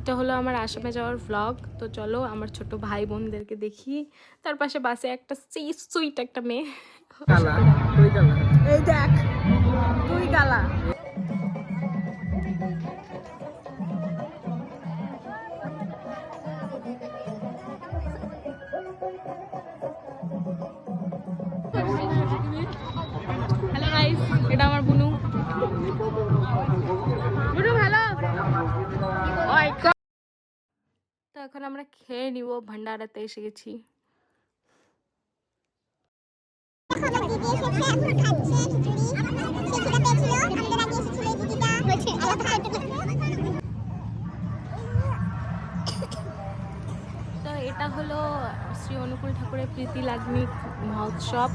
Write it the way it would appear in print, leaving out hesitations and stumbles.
এটা হলো আমার আসামে যাওয়ার ভ্লগ। তো চলো আমার ছোট ভাই বোনদেরকে দেখি। তার পাশে বাসে একটা সুইট একটা মেয়ে। এই দেখ তুই গালা। হ্যালো গাইস, এটা আমার বুনু। বুনু হ্যালো। তো এখন আমরা খেয়ে নিব, ভান্ডারাতে এসে গেছি। তো এটা হলো শ্রী অনুকূল ঠাকুরের প্রীতি লাগনি মহোৎসব।